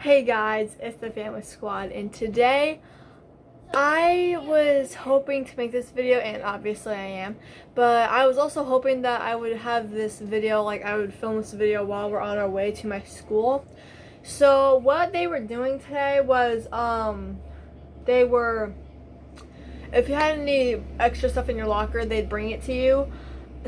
Hey guys, it's the Family Squad, and today I was hoping to make this video, and obviously I am, but I was also hoping that I would have this video, like I would film this video while we're on our way to my school. So what they were doing today was, if you had any extra stuff in your locker, they'd bring it to you.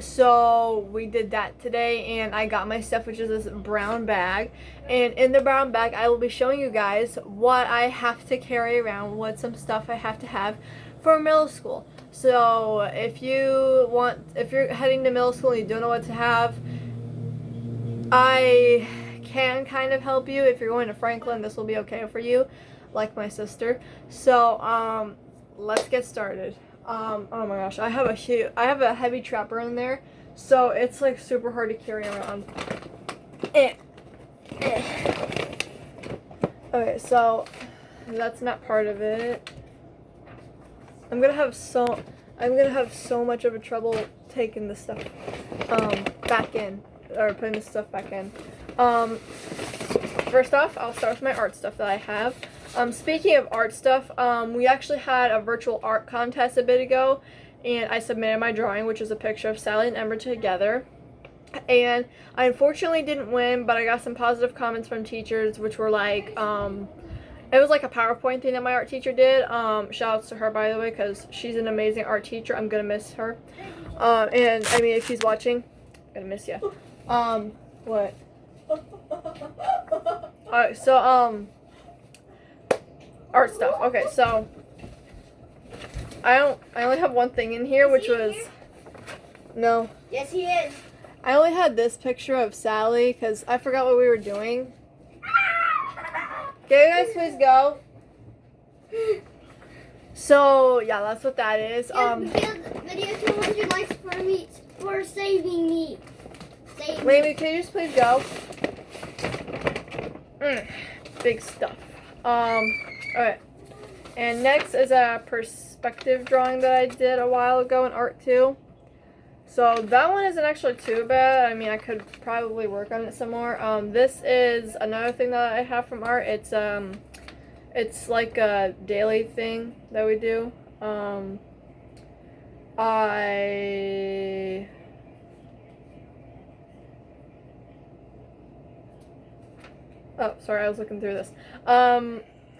So we did that today, and I got my stuff, which is this brown bag, and in the brown bag I will be showing you guys what I have to carry around, what some stuff I have to have for middle school. So if you're heading to middle school and you don't know what to have, I can kind of help you. If you're going to Franklin, this will be okay for you, like my sister. So let's get started. Oh my gosh, I have a heavy trapper in there, so it's like super hard to carry around. Okay, so that's not part of it. I'm gonna have so much of a trouble taking this stuff back in, or putting this stuff back in. First off, I'll start with my art stuff that I have. Speaking of art stuff, we actually had a virtual art contest a bit ago, and I submitted my drawing, which is a picture of Sally and Ember together. And I unfortunately didn't win, but I got some positive comments from teachers, which were like, it was like a PowerPoint thing that my art teacher did. Shout outs to her, by the way, because she's an amazing art teacher. I'm gonna miss her. And I mean, if she's watching, I'm gonna miss you. What? Alright, so, art stuff. Okay, so I only have one thing in here, which was no. Yes, he is. I only had this picture of Sally because I forgot what we were doing. Okay, you guys, please go. So yeah, that's what that is. Video 200 likes for saving me. Maybe can you just please go? Big stuff. Alright. And next is a perspective drawing that I did a while ago in Art 2. So that one isn't actually too bad. I mean, I could probably work on it some more. This is another thing that I have from art. It's like a daily thing that we do. Oh, sorry, I was looking through this.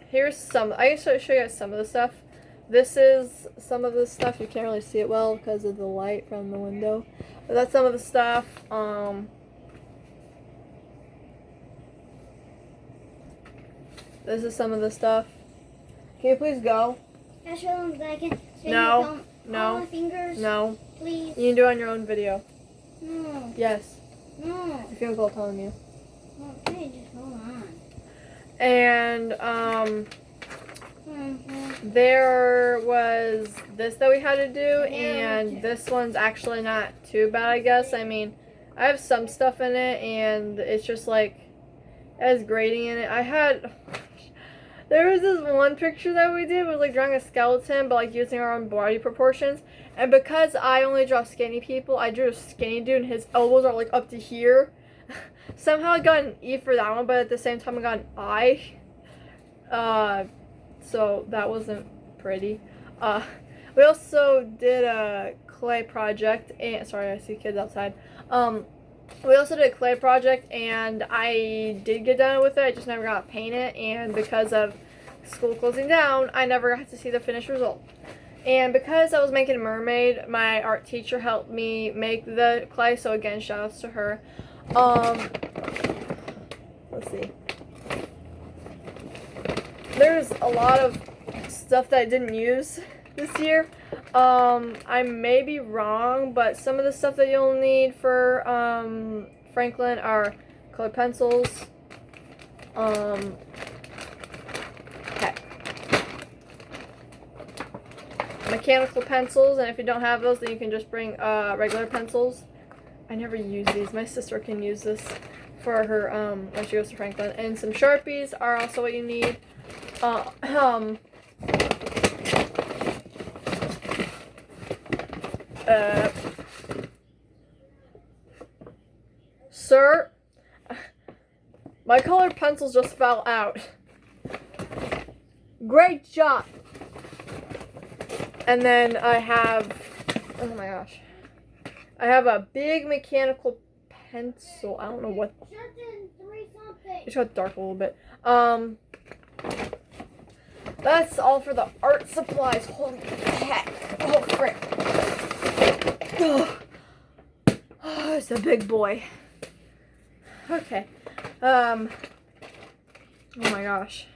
Here's some. I can show you guys some of the stuff. This is some of the stuff. You can't really see it well because of the light from the window. But that's some of the stuff. This is some of the stuff. Can you please go? Can I show them that I can No. all my fingers? No. Please. You can do it on your own video. No. Yes. No. I feel like telling you. Okay, just hold on. And there was this that we had to do, and this one's actually not too bad, I guess. I mean, I have some stuff in it, and it's just like, it has grading in it. There was this one picture that we did, it was like drawing a skeleton, but like using our own body proportions. And because I only draw skinny people, I drew a skinny dude, and his elbows are like up to here. Somehow I got an E for that one, but at the same time I got an I. So that wasn't pretty. We also did a clay project, and sorry, I see kids outside. We also did a clay project, and I did get done with it. I just never got to paint it, and because of school closing down, I never got to see the finished result. And because I was making a mermaid, my art teacher helped me make the clay, so again, shout outs to her. Let's see. There's a lot of stuff that I didn't use this year. I may be wrong, but some of the stuff that you'll need for Franklin are colored pencils. Okay. Mechanical pencils, and if you don't have those, then you can just bring regular pencils. I never use these. My sister can use this for her when she goes to Franklin. And some Sharpies are also what you need. Sir, My colored pencils just fell out. Great job. And then I have, oh my gosh, I have a big mechanical pencil. I don't know what. It got dark a little bit. That's all for the art supplies. Holy heck! Oh frick! Oh, it's a big boy. Okay. Oh my gosh.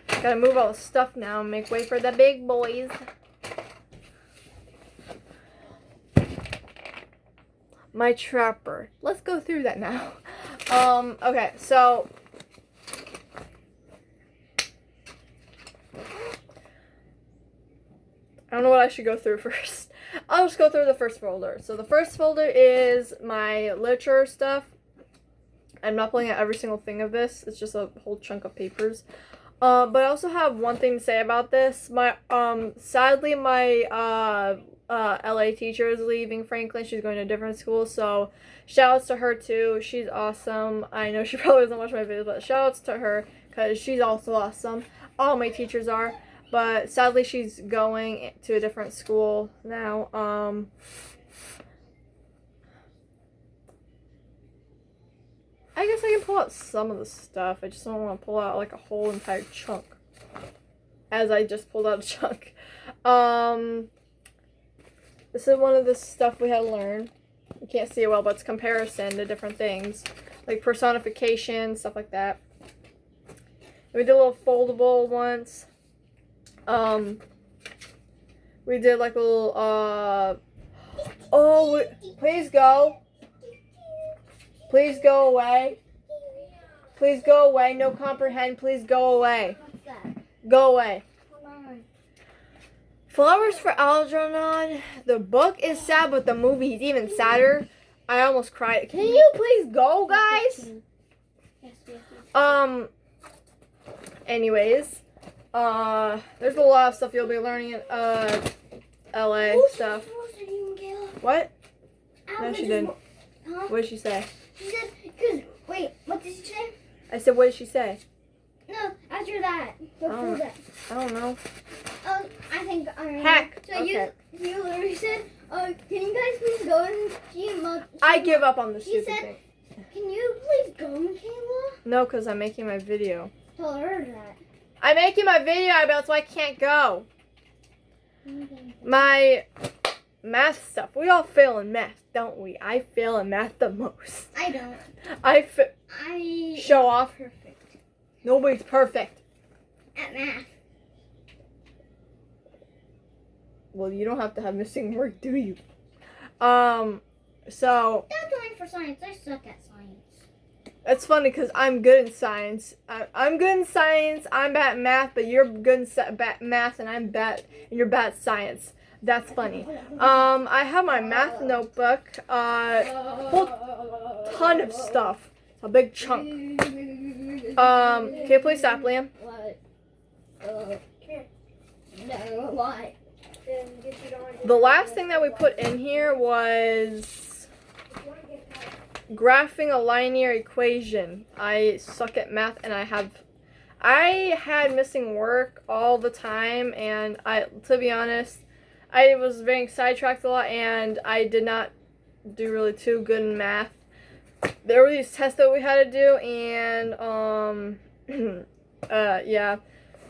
Gotta move all the stuff now and make way for the big boys. My trapper. Let's go through that now. Okay, so I don't know what I should go through first. I'll just go through the first folder. So the first folder is my literature stuff. I'm not pulling out every single thing of this. It's just a whole chunk of papers. But I also have one thing to say about this. My sadly my LA teacher is leaving Franklin. She's going to a different school, so shout outs to her too. She's awesome. I know she probably doesn't watch my videos, but shout outs to her because she's also awesome. All my teachers are, but sadly she's going to a different school now. I guess I can pull out some of the stuff. I just don't want to pull out like a whole entire chunk. As I just pulled out a chunk. This is one of the stuff we had to learn. You can't see it well, but it's comparison to different things. Like personification, stuff like that. We did a little foldable once. We did like a little, please go. Please go away. Please go away. No comprehend. Please go away. Go away. Flowers for Algernon. The book is sad, but the movie is even sadder. I almost cried. Can you please go, guys? Anyways, there's a lot of stuff you'll be learning in LA stuff. What? No, she didn't. What did she say? She said, cause, wait, what did she say? I said, what did she say? No, after that. Before that. I don't know. I think I remember. Heck. So okay. you literally said, can you guys please go and see I give up on the stupid thing. Can you please go, Michaela? No, because I'm making my video. Tell her that. I'm making my video, that's why I can't go. My math stuff. We all fail in math, don't we? I fail in math the most. I don't. I show off. Perfect. Nobody's perfect. At math. Well, you don't have to have missing work, do you? So. That's only for science. I suck at science. It's funny because I'm good in science. I'm good in science. I'm bad at math, but you're good in math, and I'm bad, and you're bad at science. That's funny. I have my math notebook. Whole ton of stuff. It's a big chunk. Can you please stop, Liam? What? Come here. No, why? The last thing that we put in here was graphing a linear equation. I suck at math, and I had missing work all the time, and to be honest, I was being sidetracked a lot, and I did not do really too good in math. There were these tests that we had to do, and yeah.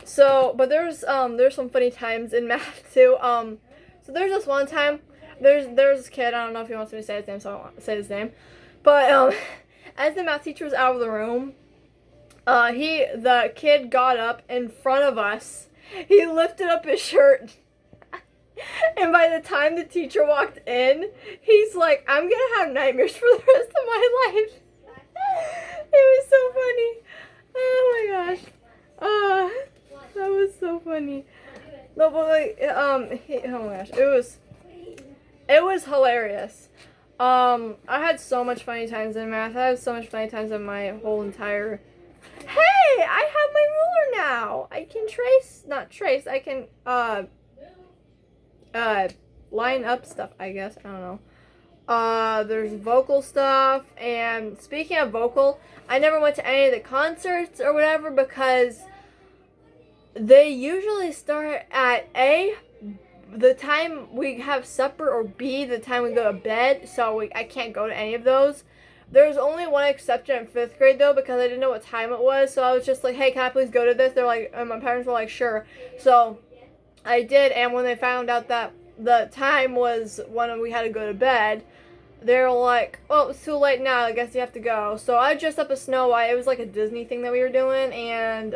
So, but there's some funny times in math too. So there's this one time, there's this kid. I don't know if he wants me to say his name, so I don't want to say his name. But as the math teacher was out of the room, the kid got up in front of us. He lifted up his shirt. And by the time the teacher walked in, he's like, I'm gonna have nightmares for the rest of my life. It was so funny. Oh my gosh. That was so funny. No, but like, oh my gosh, it was hilarious. I had so much funny times in math. I had so much funny times in my whole entire. Hey, I have my ruler now. I can I can line up stuff, I guess. I don't There's vocal stuff, and speaking of vocal, I never went to any of the concerts or whatever because they usually start at A, the time we have supper, or B, the time we go to bed, so I can't go to any of those. There was only one exception in 5th grade though because I didn't know what time it was, so I was just like, hey, can I please go to this? They're like, and my parents were like, sure. So I did, and when they found out that the time was when we had to go to bed, they were like, oh, it's too late now, I guess you have to go. So I dressed up as Snow White. It was like a Disney thing that we were doing, and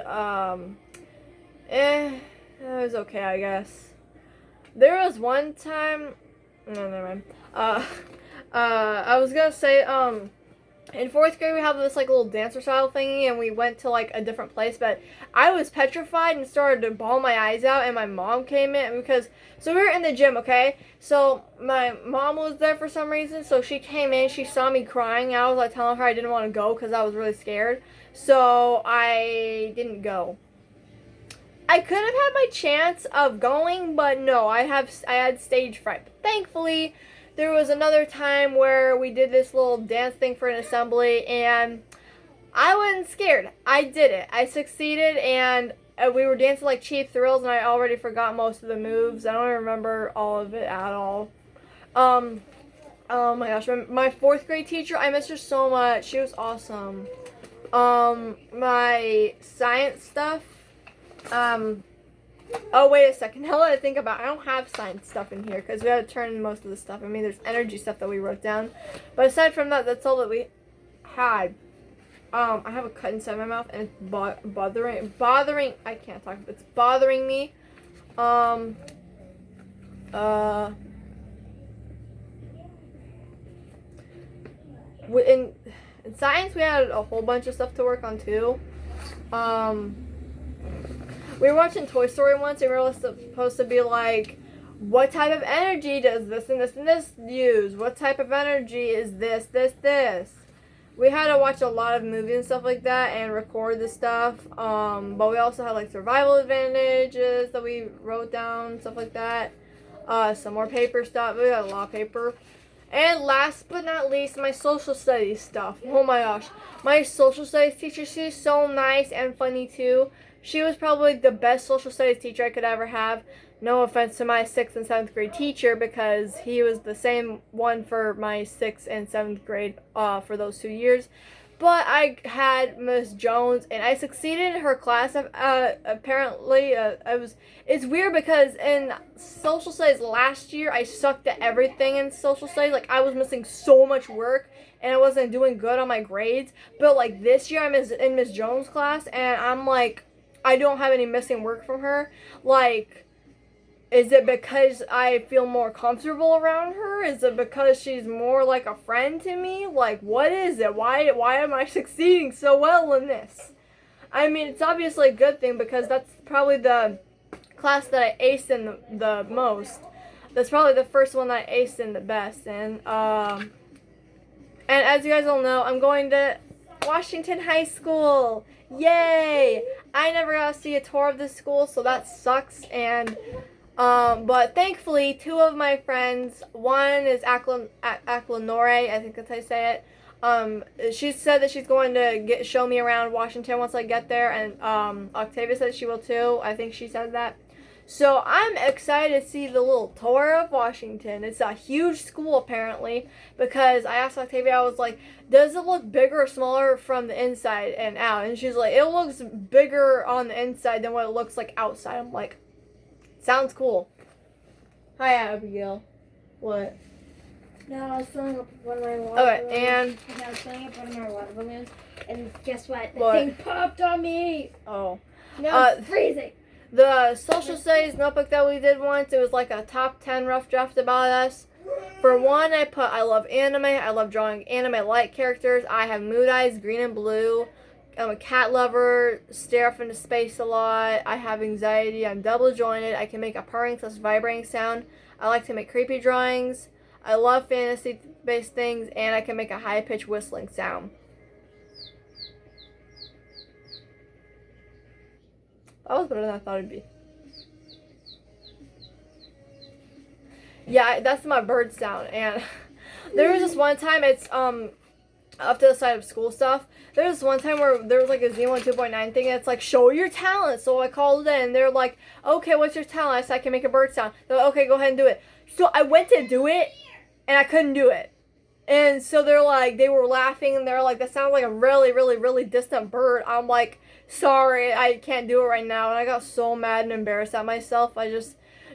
it was okay, I guess. There was one time, no, never mind. I was gonna say, in 4th grade we have this like little dancer style thingy, and we went to like a different place, but I was petrified and started to bawl my eyes out, and my mom came in because, so we were in the gym, okay? So my mom was there for some reason, so she came in, she saw me crying, I was like telling her I didn't want to go because I was really scared, so I didn't go. I could have had my chance of going, but no, I had stage fright. But thankfully, there was another time where we did this little dance thing for an assembly, and I wasn't scared. I did it. I succeeded, and we were dancing like Cheap Thrills, and I already forgot most of the moves. I don't remember all of it at all. Oh my gosh, my 4th grade teacher, I miss her so much. She was awesome. My science stuff. Oh, wait a second. Now that I think about it, I don't have science stuff in here because we had to turn in most of the stuff. I mean, there's energy stuff that we wrote down. But aside from that, that's all that we had. I have a cut inside my mouth and it's bothering, I can't talk, it's bothering me. In science, we had a whole bunch of stuff to work on too. We were watching Toy Story once, and we were supposed to be like, what type of energy does this and this and this use? What type of energy is this, this, this? We had to watch a lot of movies and stuff like that and record the stuff. But we also had like survival advantages that we wrote down, stuff like that. Some more paper stuff. We had a lot of paper. And last but not least, my social studies stuff. Oh my gosh. My social studies teacher, she's so nice and funny too. She was probably the best social studies teacher I could ever have. No offense to my 6th and 7th grade teacher because he was the same one for my 6th and 7th grade for those 2 years. But I had Miss Jones, and I succeeded in her class. Apparently, it's weird because in social studies last year, I sucked at everything in social studies. Like, I was missing so much work, and I wasn't doing good on my grades. But, like, this year, I'm in Miss Jones' class, and I'm, like, I don't have any missing work from her. Like, is it because I feel more comfortable around her? Is it because she's more like a friend to me? Like, what is it? Why am I succeeding so well in this? I mean, it's obviously a good thing because that's probably the class that I aced in the most. That's probably the first one that I aced in the best. And as you guys all know, I'm going to Washington High School. Yay! I never got to see a tour of this school, so that sucks. And but thankfully, 2 of my friends, one is Aklanore, I think that's how you say it. She said that she's going to show me around Washington once I get there, and Octavia said she will too. I think she said that. So I'm excited to see the little tour of Washington. It's a huge school apparently, because I asked Octavia, I was like, does it look bigger or smaller from the inside and out? And she's like, it looks bigger on the inside than what it looks like outside. I'm like, sounds cool. Hi, Abigail. What? No, I was filling up one of my water balloons. Okay, and I was filling up one of my water balloons, and guess what? The What? thing popped on me. oh. No, it's freezing. The social studies notebook that we did once, it was like a top 10 rough draft about us. For one, I put, I love anime. I love drawing anime-like characters. I have mood eyes, green and blue. I'm a cat lover, stare off into space a lot. I have anxiety. I'm double jointed. I can make a purring / vibrating sound. I like to make creepy drawings. I love fantasy-based things, and I can make a high-pitched whistling sound. That was better than I thought it'd be. Yeah, that's my bird sound, and There was this one time, it's up to the side of school stuff. There was one time where there was like a Z1 2.9 thing, and it's like, show your talent. So I called in, and they're like, okay, what's your talent? I said, I can make a bird sound. They're like, okay, go ahead and do it. So I went to do it, and I couldn't do it. And so they're like, they were laughing, and they're like, that sounds like a really, really, really distant bird. I'm like, sorry, I can't do it right now. And I got so mad and embarrassed at myself.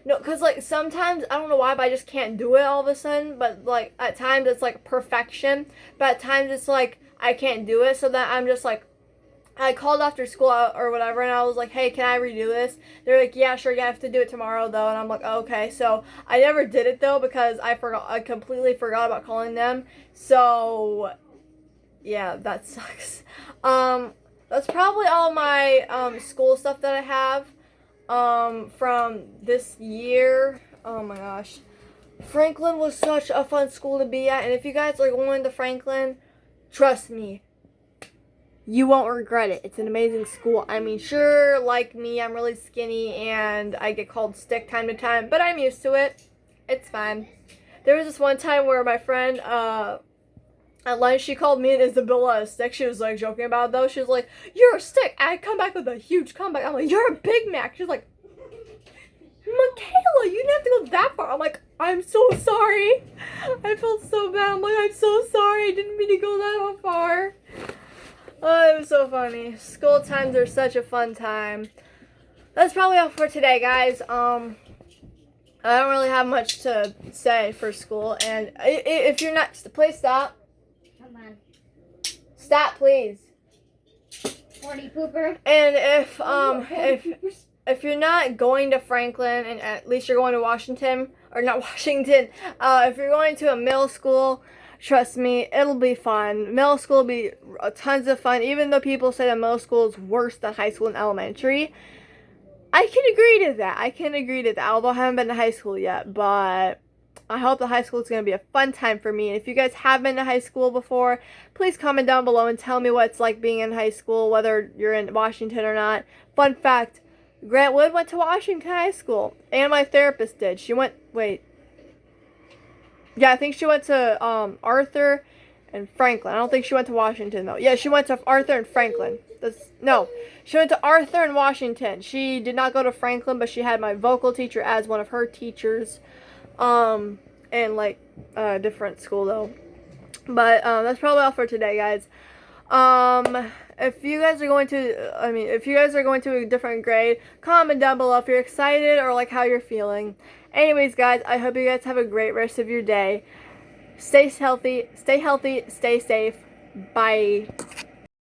No, because, like, sometimes, I don't know why, but I just can't do it all of a sudden. But, like, at times it's, like, perfection. But at times it's, like, I can't do it. So that I'm just, like, I called after school or whatever, and I was like, hey, can I redo this? They're like, yeah, sure, you have to do it tomorrow, though. And I'm like, oh, okay. So I never did it, though, because I completely forgot about calling them. So, yeah, that sucks. That's probably all my, school stuff that I have. From this year. Oh my gosh. Franklin was such a fun school to be at, and if you guys are going to Franklin, trust me, you won't regret it. It's an amazing school. I mean, sure, like me, I'm really skinny, and I get called stick time to time, but I'm used to it. It's fine. There was this one time where my friend, at lunch, she called me and Isabella a stick. She was, like, joking about it, though. She was like, you're a stick. I come back with a huge comeback. I'm like, you're a Big Mac. She's like, Michaela, you didn't have to go that far. I'm like, I'm so sorry. I felt so bad. I'm like, I'm so sorry. I didn't mean to go that far. Oh, it was so funny. School times are such a fun time. That's probably all for today, guys. I don't really have much to say for school. And if you're not, please stop. Come on. Stop, please. 40 pooper. And if you're not going to Franklin, and at least you're going to Washington, or not Washington, if you're going to a middle school, trust me, it'll be fun. Middle school will be tons of fun, even though people say that middle school is worse than high school and elementary. I can agree to that. Although I haven't been to high school yet, but I hope the high school is going to be a fun time for me. And if you guys have been to high school before, please comment down below and tell me what it's like being in high school, whether you're in Washington or not. Fun fact, Grant Wood went to Washington High School, and my therapist did. I think she went to Arthur and Franklin. I don't think she went to Washington, though. Yeah, she went to Arthur and Franklin. She went to Arthur and Washington. She did not go to Franklin, but she had my vocal teacher as one of her teachers. And like different school though. But that's probably all for today, guys. If you guys are going to a different grade, comment down below if you're excited or like how you're feeling. Anyways, guys, I hope you guys have a great rest of your day. Stay healthy, stay safe. Bye.